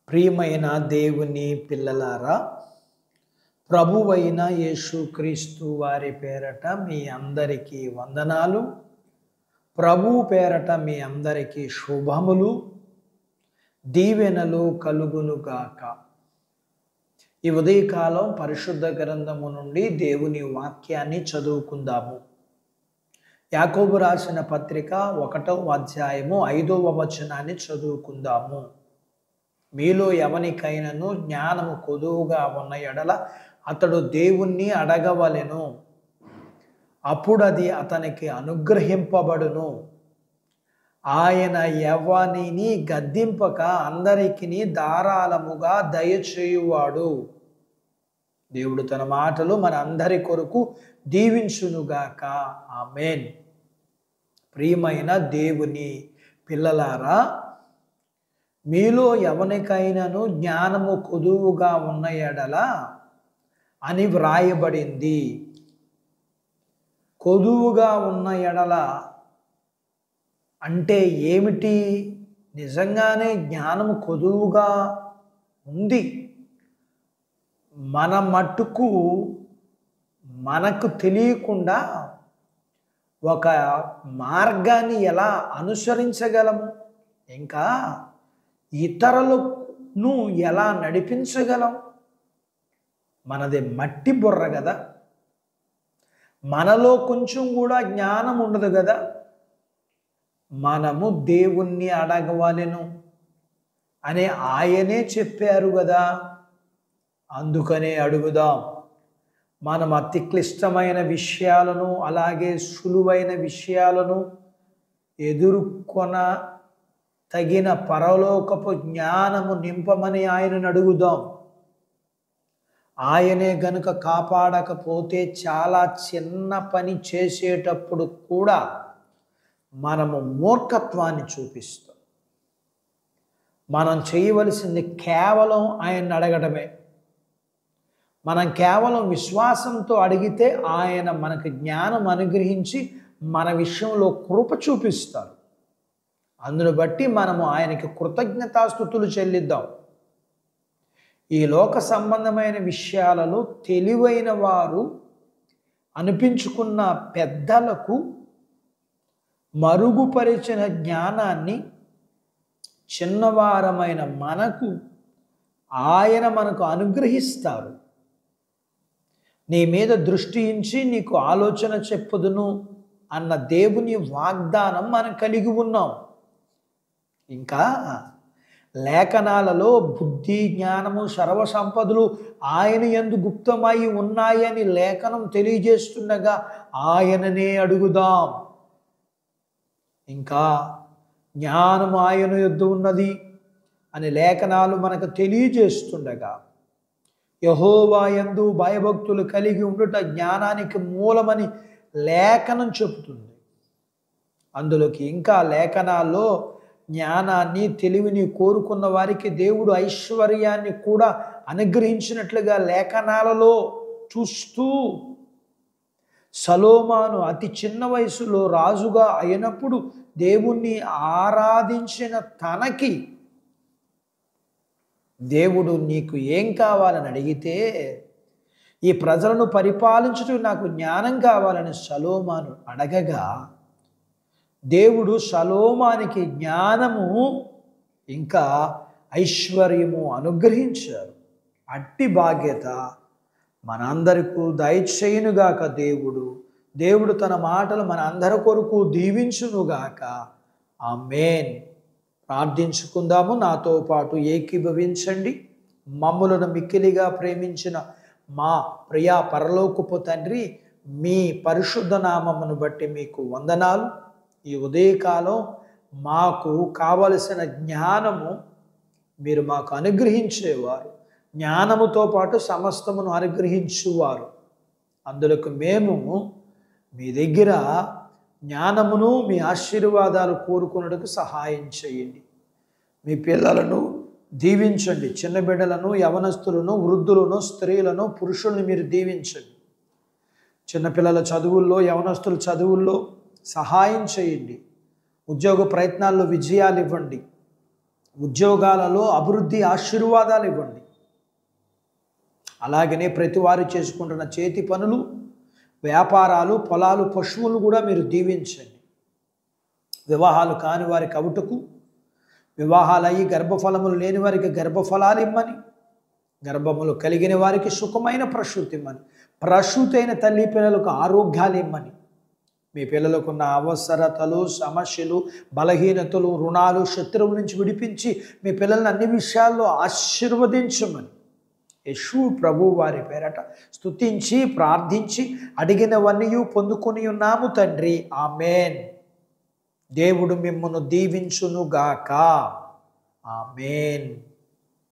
ప్రియమైన దేవుని పిల్లలారా, ప్రభువైన యేసుక్రీస్తు వారి పేరట మీ అందరికీ వందనాలు. ప్రభువు పేరట మీ అందరికీ శుభములు, దీవెనలు కలుగునుగాక. ఈ ఉదయకాలం పరిశుద్ధ గ్రంథము నుండి దేవుని వాక్యాన్ని చదువుకుందాము. యాకోబు రాసిన పత్రిక 1వ అధ్యాయము 5వ వచనాన్ని చదువుకుందాము. మీలో ఎవనికైనను జ్ఞానము కొదువుగా ఉన్న ఎడల అతడు దేవుణ్ణి అడగవలెను, అప్పుడు అది అతనికి అనుగ్రహింపబడును. ఆయన ఎవనిని గద్దింపక అందరికీ ధారాళముగా దయచేయువాడు. దేవుడు తన మాటలు మన అందరి కొరకు దీవించునుగాక. ఆమేన్. ప్రియమైన దేవుని పిల్లలారా, మీలో ఎవనికైనాను జ్ఞానము కొదువుగా ఉన్న ఎడల అని వ్రాయబడింది. కొదువుగా ఉన్న ఎడల అంటే ఏమిటి? నిజంగానే జ్ఞానము కొదువుగా ఉంది. మన మట్టుకు మనకు తెలియకుండా ఒక మార్గాన్ని ఎలా అనుసరించగలము, ఇంకా ఇతరులను ఎలా నడిపించగలం? మనది మట్టి బుర్ర కదా, మనలో కొంచెం కూడా జ్ఞానం ఉండదు కదా. మనము దేవుణ్ణి అడగవలెను అని ఆయనే చెప్పారు కదా. అందుకనే అడుగుదాం. మనం అతి క్లిష్టమైన విషయాలను అలాగే సులువైన విషయాలను ఎదుర్కొన తగిన పరలోకపు జ్ఞానము నింపమని ఆయనను అడుగుదాం. ఆయనే గనుక కాపాడకపోతే చాలా చిన్న పని చేసేటప్పుడు కూడా మనము మూర్ఖత్వాన్ని చూపిస్తాం. మనం చేయవలసింది కేవలం ఆయన్ని అడగడమే. మనం కేవలం విశ్వాసంతో అడిగితే ఆయన మనకు జ్ఞానం అనుగ్రహించి మన విషయంలో కృప చూపిస్తారు. అందును బట్టి మనము ఆయనకి కృతజ్ఞతాస్తుతులు చెల్లిద్దాం. ఈ లోక సంబంధమైన విషయాలలో తెలివైన వారు అనిపించుకున్న పెద్దలకు మరుగుపరిచిన జ్ఞానాన్ని చిన్నవారమైన మనకు అనుగ్రహిస్తారు. నీ మీద దృష్టి ఉంచి నీకు ఆలోచన చెప్పుదును అన్న దేవుని వాగ్దానం మనం కలిగి ఉన్నాం. ఇంకా లేఖనాలలో బుద్ధి, జ్ఞానము, సర్వసంపదలు ఆయన యందు గుప్తమై ఉన్నాయని లేఖనం తెలియజేస్తుండగా ఆయననే అడుగుదాం. ఇంకా జ్ఞానము ఆయన యొద్ద ఉన్నది అని లేఖనాలు మనకు తెలియజేస్తుండగా యెహోవా యందు భయభక్తులు కలిగి ఉండుట జ్ఞానానికి మూలమని లేఖనం చెబుతుంది. అందులోకి ఇంకా లేఖనాల్లో జ్ఞానాన్ని, తెలివిని కోరుకున్న వారికి దేవుడు ఐశ్వర్యాన్ని కూడా అనుగ్రహించినట్లుగా లేఖనాలలో చూస్తూ, సొలొమోను అతి చిన్న వయసులో రాజుగా అయినప్పుడు దేవుణ్ణి ఆరాధించిన తనకి దేవుడు నీకు ఏం కావాలని అడిగితే, ఈ ప్రజలను పరిపాలించుటకు నాకు జ్ఞానం కావాలని సొలొమోను అడగగా దేవుడు సొలొమోనుకి జ్ఞానము ఇంకా ఐశ్వర్యము అనుగ్రహించారు. అట్టి బాధ్యత మనందరికీ దయచేయునుగాక. దేవుడు తన మాటలు మన అందరి కొరకు దీవించునుగాక. ఆమేన్. ప్రార్థించుకుందాము. నాతో పాటు ఏకీభవించండి. మమ్ములను మిక్కిలిగా ప్రేమించిన మా ప్రియ పరలోకపు తండ్రి, మీ పరిశుద్ధ నామమును బట్టి మీకు వందనాలు. ఈ ఉదయకాలం మాకు కావలసిన జ్ఞానము మీరు మాకు అనుగ్రహించేవారు, జ్ఞానముతో పాటు సమస్తమును అనుగ్రహించువారు. అందులోకి మేము మీ దగ్గర జ్ఞానమును, మీ ఆశీర్వాదాలు కోరుకున్నట్టుకు సహాయం చేయండి. మీ పిల్లలను దీవించండి. చిన్న బిడ్డలను, యవనస్తులను, వృద్ధులను, స్త్రీలను, పురుషులను మీరు దీవించండి. చిన్నపిల్లల చదువుల్లో, యవనస్తుల చదువుల్లో సహాయం చేయండి. ఉద్యోగ ప్రయత్నాల్లో విజయాలు ఇవ్వండి. ఉద్యోగాలలో అభివృద్ధి ఆశీర్వాదాలు ఇవ్వండి. అలాగనే ప్రతి వారు చేసుకుంటున్న చేతి పనులు, వ్యాపారాలు, పొలాలు, పశువులు కూడా మీరు దీవించండి. వివాహాలు కాని వారికి అవుటకు, వివాహాలయ్యి గర్భఫలములు లేని వారికి గర్భఫలాలు ఇమ్మని, గర్భములు కలిగిన వారికి సుఖమైన ప్రసూతి ఇమ్మని, ప్రసూతి అయిన తల్లి పిల్లలకు ఆరోగ్యాలు ఇమ్మని, మీ పిల్లలకున్న అవసరతలు, సమస్యలు, బలహీనతలు, రుణాలు, శత్రువుల నుంచి విడిపించి మీ పిల్లల్ని అన్ని విషయాల్లో ఆశీర్వదించమని యేసు ప్రభు వారి పేరట స్తుతించి ప్రార్థించి అడిగినవన్నీ పొందుకొని ఉన్నాము తండ్రి. ఆమెన్. దేవుడు మిమ్మును దీవించునుగాక. ఆమెన్.